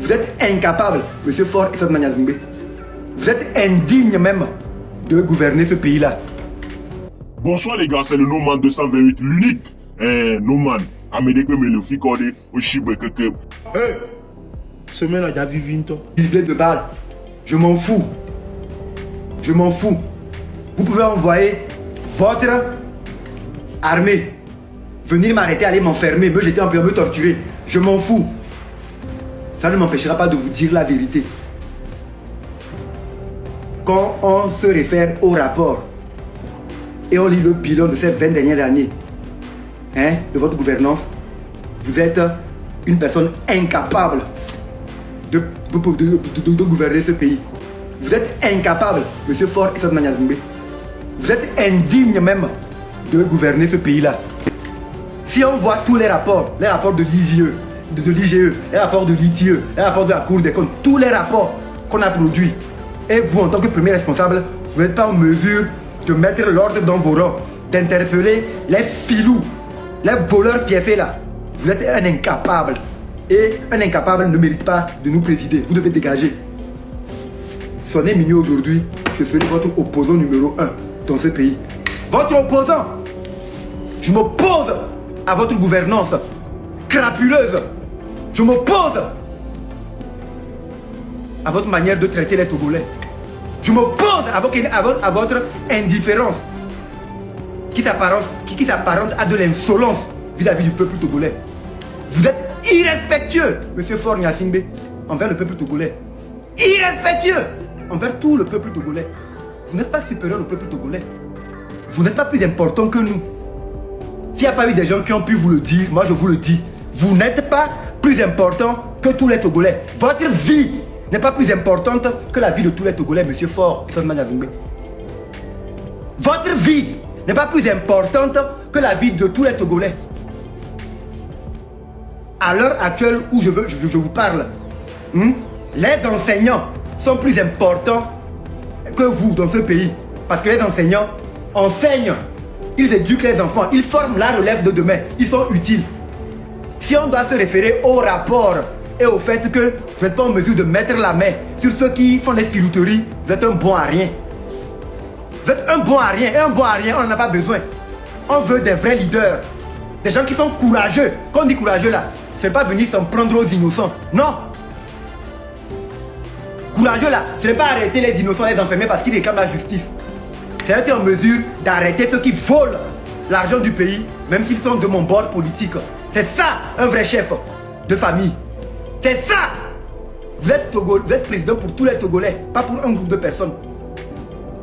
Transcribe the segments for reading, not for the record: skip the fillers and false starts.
Vous êtes incapable, monsieur Faure et Sadman Yazoumbé. Vous êtes indigne même de gouverner ce pays-là. Bonsoir les gars, c'est le Noman 228, l'unique Noman. Amédéque me le fit corder au chibre que. Hey! Semaine a déjà vu Vinto. Gilet de balle. Je m'en fous. Je m'en fous. Vous pouvez envoyer votre armée venir m'arrêter, aller m'enfermer, me jeter en prison, me torturer. Je m'en fous. Ça ne m'empêchera pas de vous dire la vérité. Quand on se réfère au rapport et on lit le bilan de ces 20 dernières années de votre gouvernance, vous êtes une personne incapable de gouverner ce pays. Vous êtes incapable, monsieur Faure et Sadman Yazoumbé. Vous êtes indigne même de gouverner ce pays-là. Si on voit tous les rapports de l'IGE, les rapports de l'ITIE, les rapports de la Cour des comptes, tous les rapports qu'on a produits, et vous, en tant que premier responsable, vous n'êtes pas en mesure de mettre l'ordre dans vos rangs, d'interpeller les filous, les voleurs fiefés là. Vous êtes un incapable. Et un incapable ne mérite pas de nous présider. Vous devez dégager. Sonnez minuit aujourd'hui, je serai votre opposant numéro 1 dans ce pays. Votre opposant. Je m'oppose à votre gouvernance crapuleuse. Je m'oppose à votre manière de traiter les Togolais. Je m'oppose à votre indifférence qui s'apparente à de l'insolence vis-à-vis du peuple togolais. Vous êtes irrespectueux, monsieur Faure Gnassingbé, envers le peuple togolais. Irrespectueux envers tout le peuple togolais. Vous n'êtes pas supérieur au peuple togolais. Vous n'êtes pas plus important que nous. S'il n'y a pas eu des gens qui ont pu vous le dire, moi je vous le dis. Vous n'êtes pas plus important que tous les Togolais. Votre vie n'est pas plus importante que la vie de tous les Togolais, monsieur Faure et Sadman Yazoumbé. Votre vie n'est pas plus importante que la vie de tous les Togolais. À l'heure actuelle où je vous parle, les enseignants sont plus importants que vous dans ce pays. Parce que les enseignants enseignent, ils éduquent les enfants, ils forment la relève de demain, ils sont utiles. Si on doit se référer au rapport et au fait que vous n'êtes pas en mesure de mettre la main sur ceux qui font les filouteries, vous êtes un bon à rien. Vous êtes un bon à rien, et un bon à rien, on n'en a pas besoin. On veut des vrais leaders, des gens qui sont courageux. Quand on dit courageux là, ce n'est pas venir s'en prendre aux innocents. Non. Courageux là, ce n'est pas arrêter les innocents, les enfermer parce qu'ils réclament la justice. C'est être en mesure d'arrêter ceux qui volent l'argent du pays, même s'ils sont de mon bord politique. C'est ça un vrai chef de famille. C'est ça. Vous êtes président pour tous les Togolais, pas pour un groupe de personnes.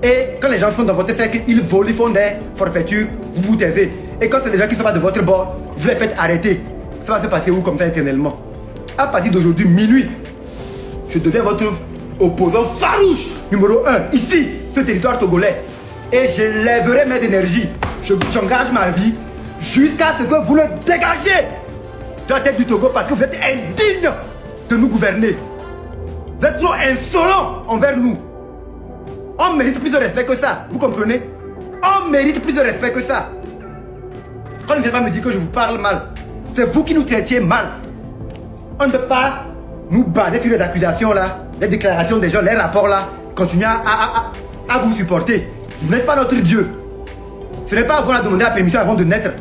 Et quand les gens sont dans votre cercle, ils volent, ils font des forfaitures, vous vous taisez. Et quand c'est des gens qui ne sont pas de votre bord, vous les faites arrêter. Ça va se passer où comme ça éternellement? À partir d'aujourd'hui, minuit, je deviens votre opposant farouche numéro 1, ici, ce territoire togolais. Et je lèverai mes énergies. J'engage ma vie jusqu'à ce que vous le dégagiez de la tête du Togo parce que vous êtes indigne de nous gouverner. Vous êtes trop insolent envers nous. On mérite plus de respect que ça, vous comprenez? On mérite plus de respect que ça. Quand ne viens pas me dire que je vous parle mal, c'est vous qui nous traitiez mal. On ne peut pas nous baser sur les accusations là, les déclarations des gens, les rapports là, continuer à vous supporter. Vous n'êtes pas notre Dieu. Ce n'est pas à vous à demander la permission avant de naître.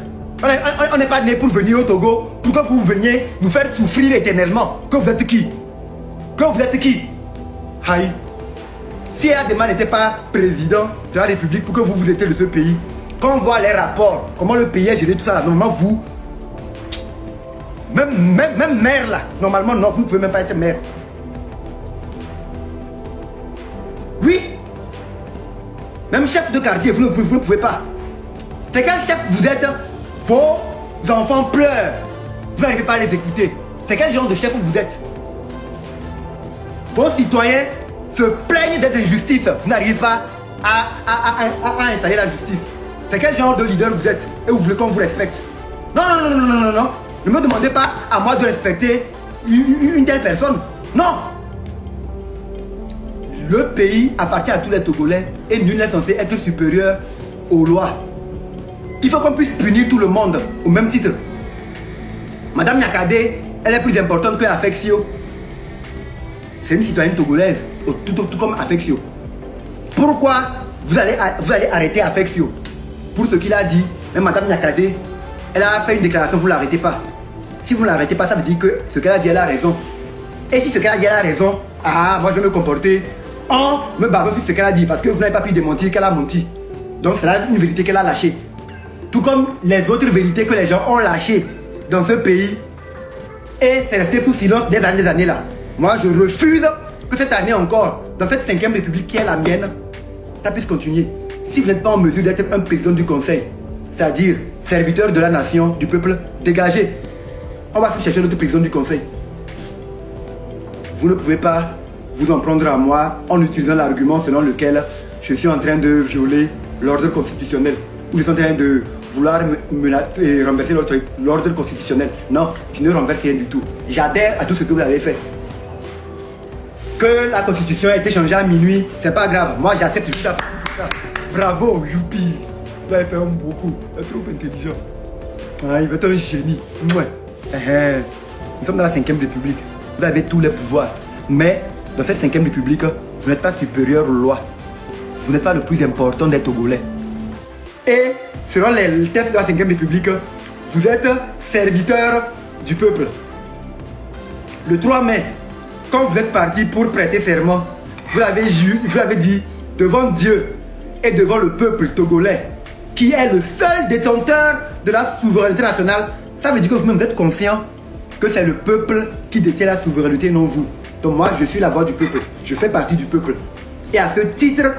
On n'est pas né pour venir au Togo, pour que vous veniez nous faire souffrir éternellement. Que vous êtes qui? Que vous êtes qui? Aïe. Si Adema n'était pas président de la République pour que vous étiez de ce pays, quand on voit les rapports, comment le pays est géré, tout ça, là, normalement vous, même maire là, normalement non, vous ne pouvez même pas être maire. Oui. Même chef de quartier, vous ne pouvez pas. C'est quel chef vous êtes? Vos enfants pleurent. Vous n'arrivez pas à les écouter. C'est quel genre de chef vous êtes? Vos citoyens se plaignent d'être injustice. Vous n'arrivez pas à installer la justice. C'est quel genre de leader vous êtes? Et vous voulez qu'on vous respecte? Non. Ne me demandez pas à moi de respecter une telle personne. Non. Le pays appartient à tous les Togolais et nul n'est censé être supérieur aux lois. Il faut qu'on puisse punir tout le monde au même titre. Madame Nyakade, elle est plus importante que Afexio. c'est une citoyenne togolaise, tout comme Afexio. Pourquoi vous allez arrêter Afexio? Pour ce qu'il a dit, même Madame Nyakate, elle a fait une déclaration, vous ne l'arrêtez pas. Si vous ne l'arrêtez pas, ça veut dire que ce qu'elle a dit, elle a raison. Et si ce qu'elle a dit, elle a raison, moi je vais me comporter en me basant sur ce qu'elle a dit, parce que vous n'avez pas pu démentir qu'elle a menti. Donc c'est là une vérité qu'elle a lâchée. Tout comme les autres vérités que les gens ont lâchées dans ce pays. Et c'est resté sous silence des années là. Moi je refuse que cette année encore, dans cette 5e République qui est la mienne, ça puisse continuer. Si vous n'êtes pas en mesure d'être un président du conseil, c'est-à-dire serviteur de la nation, du peuple, dégagez. On va se chercher notre président du conseil. Vous ne pouvez pas vous en prendre à moi en utilisant l'argument selon lequel je suis en train de violer l'ordre constitutionnel. Ou je suis en train de vouloir renverser l'ordre constitutionnel. Non, je ne renverse rien du tout. J'adhère à tout ce que vous avez fait. Que la constitution ait été changée à minuit, c'est pas grave. Moi j'accepte juste ça. Bravo, youpi. Vous avez fait un beaucoup. Vous êtes trop intelligent. Il va être un génie. Ouais. Nous sommes dans la 5e République. Vous avez tous les pouvoirs. Mais dans cette 5e République, vous n'êtes pas supérieur aux lois. Vous n'êtes pas le plus important des Togolais. Et selon les tests de la 5e République, vous êtes serviteur du peuple. Le 3 mai, quand vous êtes parti pour prêter serment, vous avez dit devant Dieu et devant le peuple togolais, qui est le seul détenteur de la souveraineté nationale. Ça veut dire que vous-même êtes conscient que c'est le peuple qui détient la souveraineté, non vous. Donc moi, je suis la voix du peuple. Je fais partie du peuple. Et à ce titre,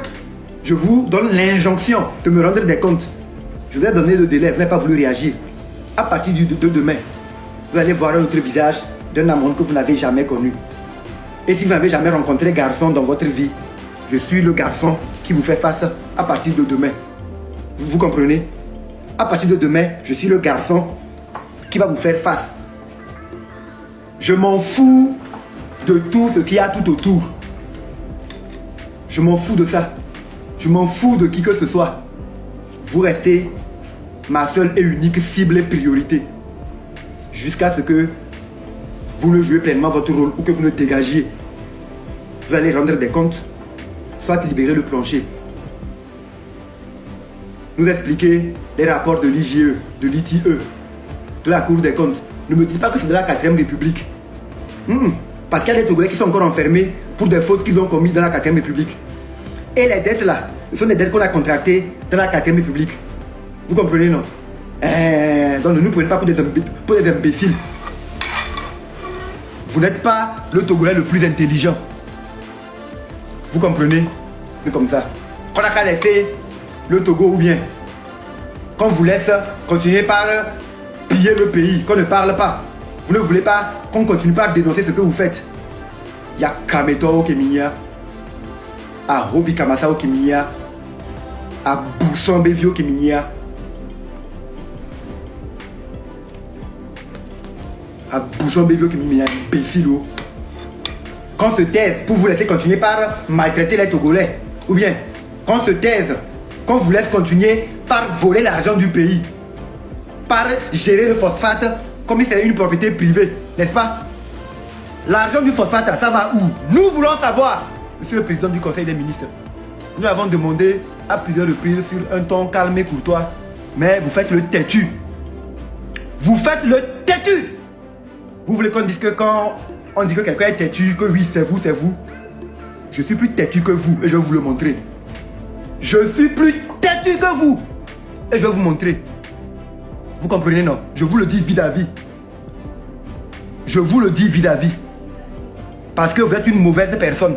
je vous donne l'injonction de me rendre des comptes. Je vous ai donné le délai, vous n'avez pas voulu réagir. À partir de demain, vous allez voir un autre visage d'un amour que vous n'avez jamais connu. Et si vous n'avez jamais rencontré garçon dans votre vie, je suis le garçon qui vous fait face à partir de demain. Vous comprenez? À partir de demain, je suis le garçon qui va vous faire face. Je m'en fous de tout ce qu'il y a tout autour. Je m'en fous de ça. Je m'en fous de qui que ce soit. Vous restez ma seule et unique cible et priorité. Jusqu'à ce que vous ne jouez pleinement votre rôle ou que vous ne dégagiez. Vous allez rendre des comptes, soit libérer le plancher. Nous expliquer les rapports de l'IGE, de l'ITE, de la Cour des comptes. Ne me dites pas que c'est de la 4e République. Parce qu'il y a des Togolais qui sont encore enfermés pour des fautes qu'ils ont commises dans la 4e République. Et les dettes là, ce sont des dettes qu'on a contractées dans la 4e République. Vous comprenez, non? Donc ne nous prenez pas pour des imbéciles. Vous n'êtes pas le Togolais le plus intelligent. Vous comprenez? C'est comme ça. Qu'on n'a qu'à laisser le Togo ou bien qu'on vous laisse continuer par piller le pays, qu'on ne parle pas. Vous ne voulez pas qu'on continue par dénoncer ce que vous faites. Il y a Kameto au Keminia, à Rovi Kamasa au Keminia, à Bousson Bévio au Keminia, à Bousson Bévio au Keminia, imbécile. Qu'on se taise pour vous laisser continuer par maltraiter les Togolais. Ou bien qu'on se taise, qu'on vous laisse continuer par voler l'argent du pays, par gérer le phosphate comme si c'était une propriété privée, n'est-ce pas? L'argent du phosphate, ça va où? Nous voulons savoir, monsieur le président du Conseil des ministres. Nous avons demandé à plusieurs reprises sur un ton calme et courtois, mais vous faites le têtu. Vous faites le têtu. Vous voulez qu'on dise que quand on dit que quelqu'un est têtu, que oui, c'est vous, c'est vous. Je suis plus têtu que vous et je vais vous le montrer. Je suis plus têtu que vous et je vais vous montrer. Vous comprenez, non? Je vous le dis vis-à-vis. Je vous le dis vis-à-vis. Parce que vous êtes une mauvaise personne.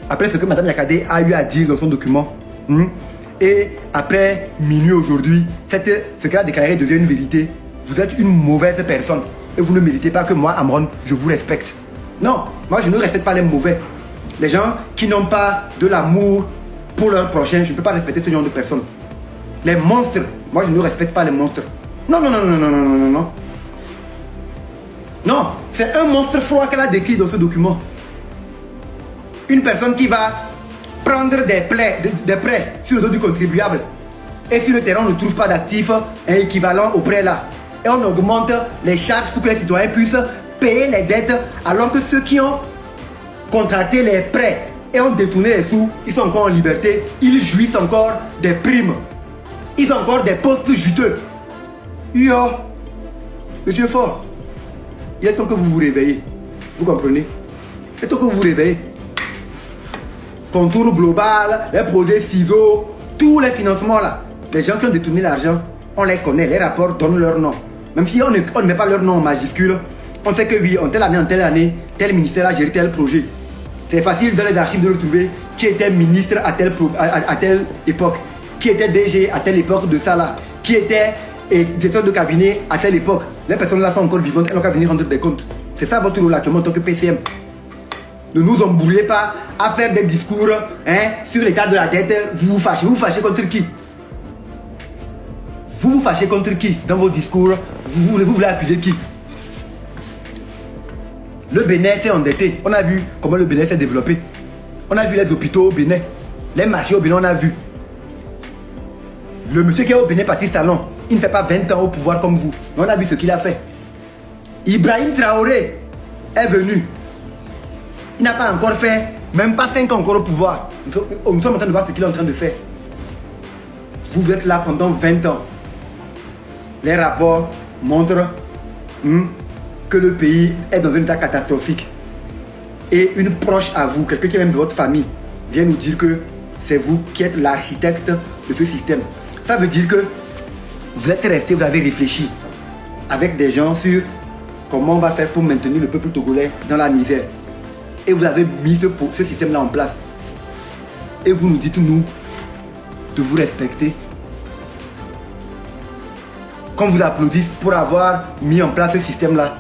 Après ce que Mme Nyakate a eu à dire dans son document, et après minuit aujourd'hui, ce qu'elle a déclaré devient une vérité. Vous êtes une mauvaise personne. Et vous ne méritez pas que moi, Amron, je vous respecte. Non, moi je ne respecte pas les mauvais. Les gens qui n'ont pas de l'amour pour leur prochain, je ne peux pas respecter ce genre de personnes. Les monstres, moi je ne respecte pas les monstres. Non, non, non, non, non, non, non, non, non. Non, c'est un monstre froid qu'elle a décrit dans ce document. Une personne qui va prendre des prêts sur le dos du contribuable. Et si le terrain ne trouve pas d'actifs équivalent au prêt là, et on augmente les charges pour que les citoyens puissent payer les dettes, alors que ceux qui ont contracté les prêts et ont détourné les sous, ils sont encore en liberté, ils jouissent encore des primes. Ils ont encore des postes juteux. Yo, monsieur Fort, il est temps que vous vous réveillez. Vous comprenez? Il est temps que vous vous réveillez. Contour global, les projets ciseaux, tous les financements là. Les gens qui ont détourné l'argent, on les connaît, les rapports donnent leur nom. Même si on ne met pas leur nom en majuscule, on sait que oui, en telle année, tel ministère a géré tel projet. C'est facile dans les archives de retrouver qui était ministre à telle époque, qui était DG à telle époque de ça là, qui était directeur de cabinet à telle époque. Les personnes là sont encore vivantes, elles n'ont qu'à venir rendre des comptes. C'est ça votre rôle actuellement en tant que PCM. Ne nous embrouillez pas à faire des discours sur l'état de la dette. Vous vous fâchez contre qui? Vous vous fâchez contre qui dans vos discours? Vous voulez appuyer qui? Le Bénin s'est endetté. On a vu comment le Bénin s'est développé. On a vu les hôpitaux au Bénin. Les marchés au Bénin, on a vu. Le monsieur qui est au Bénin Patrice Talon, il ne fait pas 20 ans au pouvoir comme vous. Mais on a vu ce qu'il a fait. Ibrahim Traoré est venu. Il n'a pas encore fait, même pas 5 ans encore au pouvoir. Nous sommes en train de voir ce qu'il est en train de faire. Vous êtes là pendant 20 ans. Les rapports montrent que le pays est dans un état catastrophique. Et une proche à vous, quelqu'un qui est même de votre famille, vient nous dire que c'est vous qui êtes l'architecte de ce système. Ça veut dire que vous êtes resté, vous avez réfléchi avec des gens sur comment on va faire pour maintenir le peuple togolais dans la misère. Et vous avez mis ce système-là en place. Et vous nous dites, nous, de vous respecter. Qu'on vous applaudisse pour avoir mis en place ce système-là.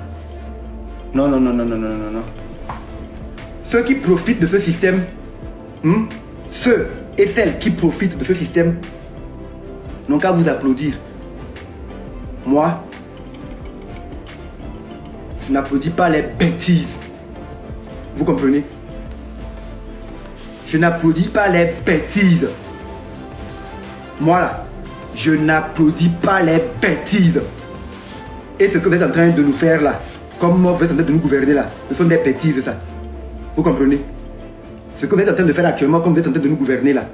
Non, non, non, non, non, non, non, non. Ceux qui profitent de ce système, ceux et celles qui profitent de ce système, n'ont qu'à vous applaudir. Moi, je n'applaudis pas les bêtises. Vous comprenez? Je n'applaudis pas les bêtises. Moi là, je n'applaudis pas les bêtises. Et ce que vous êtes en train de nous faire là, comme vous êtes en train de nous gouverner là, ce sont des bêtises ça. Vous comprenez? Ce que vous êtes en train de faire actuellement, comme vous êtes en train de nous gouverner là,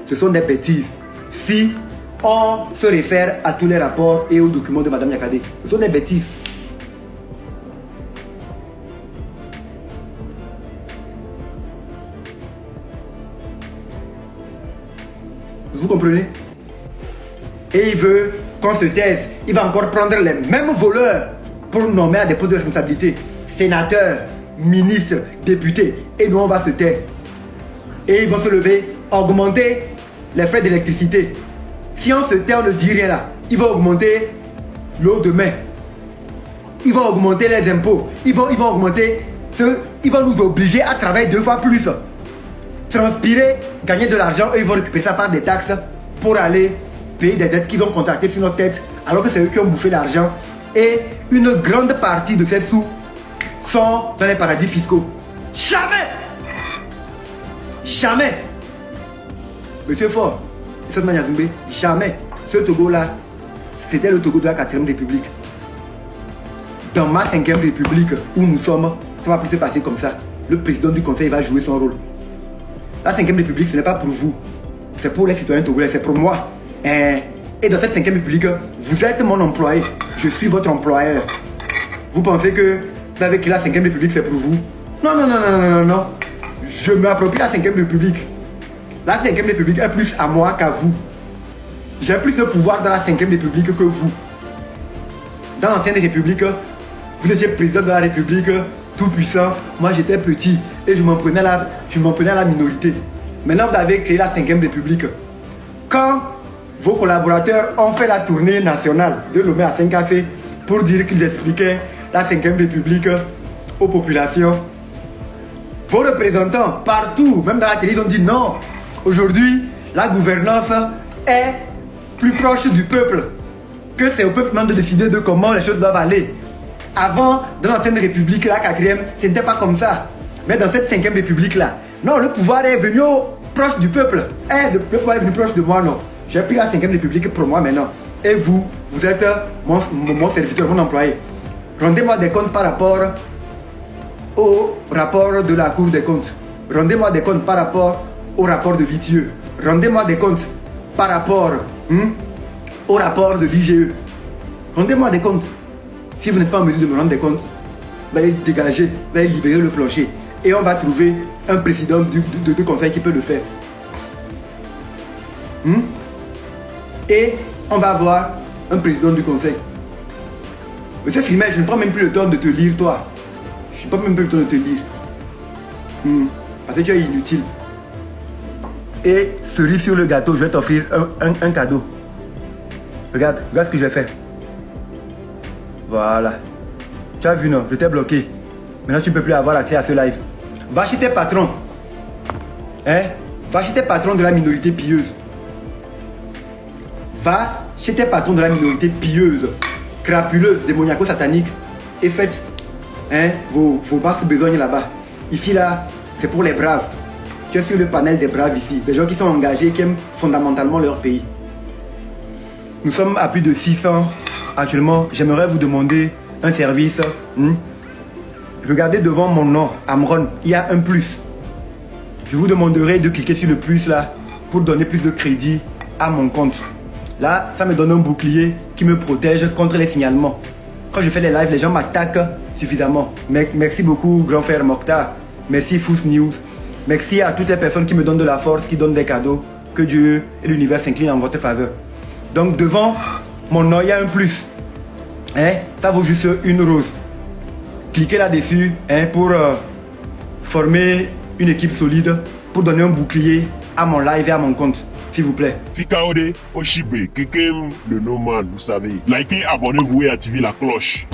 ce sont des bêtises. Si on se réfère à tous les rapports et aux documents de Madame Yakadé, ce sont des bêtises. Vous comprenez? Et il veut qu'on se taise. Il va encore prendre les mêmes voleurs pour nous nommer à des postes de responsabilité. Sénateurs, ministres, députés. Et nous, on va se taire. Et ils vont se lever, augmenter les frais d'électricité. Si on se tait, on ne dit rien là. Ils vont augmenter l'eau de mer. Ils vont augmenter les impôts. Ils vont augmenter... Ils vont nous obliger à travailler 2 fois plus. Transpirer, gagner de l'argent, et ils vont récupérer ça par des taxes pour aller payer des dettes qu'ils ont contractées sur notre tête, alors que c'est eux qui ont bouffé l'argent. Et une grande partie de ces sous sont dans les paradis fiscaux. Jamais! Jamais! Monsieur Fort, jamais. Ce Togo-là, c'était le Togo de la 4ème République. Dans ma 5ème République, où nous sommes, ça va plus se passer comme ça. Le président du conseil va jouer son rôle. La 5ème République, ce n'est pas pour vous. C'est pour les citoyens togolais, c'est pour moi. Et dans cette 5ème République, vous êtes mon employé. Je suis votre employeur. Vous pensez que vous avez que la 5ème République, c'est pour vous? Non, non, non, non, non, non, non. Je m'approprie la 5ème République. La 5ème République est plus à moi qu'à vous. J'ai plus de pouvoir dans la 5ème République que vous. Dans l'ancienne République, vous étiez président de la République, tout puissant. Moi, j'étais petit et je m'en prenais à la minorité. Maintenant, vous avez créé la 5ème République. Quand vos collaborateurs ont fait la tournée nationale de Lomé à Saint-Café pour dire qu'ils expliquaient la 5ème République aux populations, vos représentants partout, même dans la télé, ils ont dit non. Aujourd'hui, la gouvernance est plus proche du peuple. Que c'est au peuple même de décider de comment les choses doivent aller. Avant, dans l'ancienne République, la 4ème, ce n'était pas comme ça. Mais dans cette 5ème République là, non, le pouvoir est venu proche du peuple. Le pouvoir est venu proche de moi, non. J'ai pris la 5ème République pour moi maintenant. Et vous êtes mon serviteur, mon employé. Rendez-moi des comptes par rapport au rapport de la Cour des comptes. Rendez-moi des comptes par rapport au rapport de l'ITIE. Rendez-moi des comptes par rapport au rapport de l'IGE. Rendez-moi des comptes. Si vous n'êtes pas en mesure de me rendre des comptes, veuillez dégager, veuillez libérer le plancher. Et on va trouver un président de conseil qui peut le faire. Et on va avoir un président du conseil. Monsieur Filmer, je ne prends même plus le temps de te lire, toi. Je ne prends même plus le temps de te lire. Parce que tu es inutile. Et cerise sur le gâteau, je vais t'offrir un cadeau. Regarde ce que j'ai fait. Voilà. Tu as vu, non? Je t'ai bloqué. Maintenant, tu ne peux plus avoir accès à ce live. Va chez tes patrons. Va chez tes patrons de la minorité pieuse. Va chez tes patrons de la minorité pieuse, crapuleuse, démoniaco-satanique, et faites vos basses besognes là-bas. Ici, là, c'est pour les braves. Tu es sur le panel des braves ici. Des gens qui sont engagés, qui aiment fondamentalement leur pays. Nous sommes à plus de 600 actuellement. J'aimerais vous demander un service. Regardez devant mon nom, Amron, il y a un plus. Je vous demanderai de cliquer sur le plus là pour donner plus de crédit à mon compte. Là, ça me donne un bouclier qui me protège contre les signalements. Quand je fais les lives, les gens m'attaquent suffisamment. Merci beaucoup, grand frère Mokhtar. Merci, Fous News. Merci à toutes les personnes qui me donnent de la force, qui donnent des cadeaux. Que Dieu et l'univers s'inclinent en votre faveur. Donc, devant mon nom, il y a un plus. Ça vaut juste une rose. Cliquez là-dessus pour former une équipe solide, pour donner un bouclier à mon live et à mon compte. S'il vous plaît. Fikaode, Oshibe, Kekem, le Noman, vous savez. Likez, abonnez-vous et activez la cloche.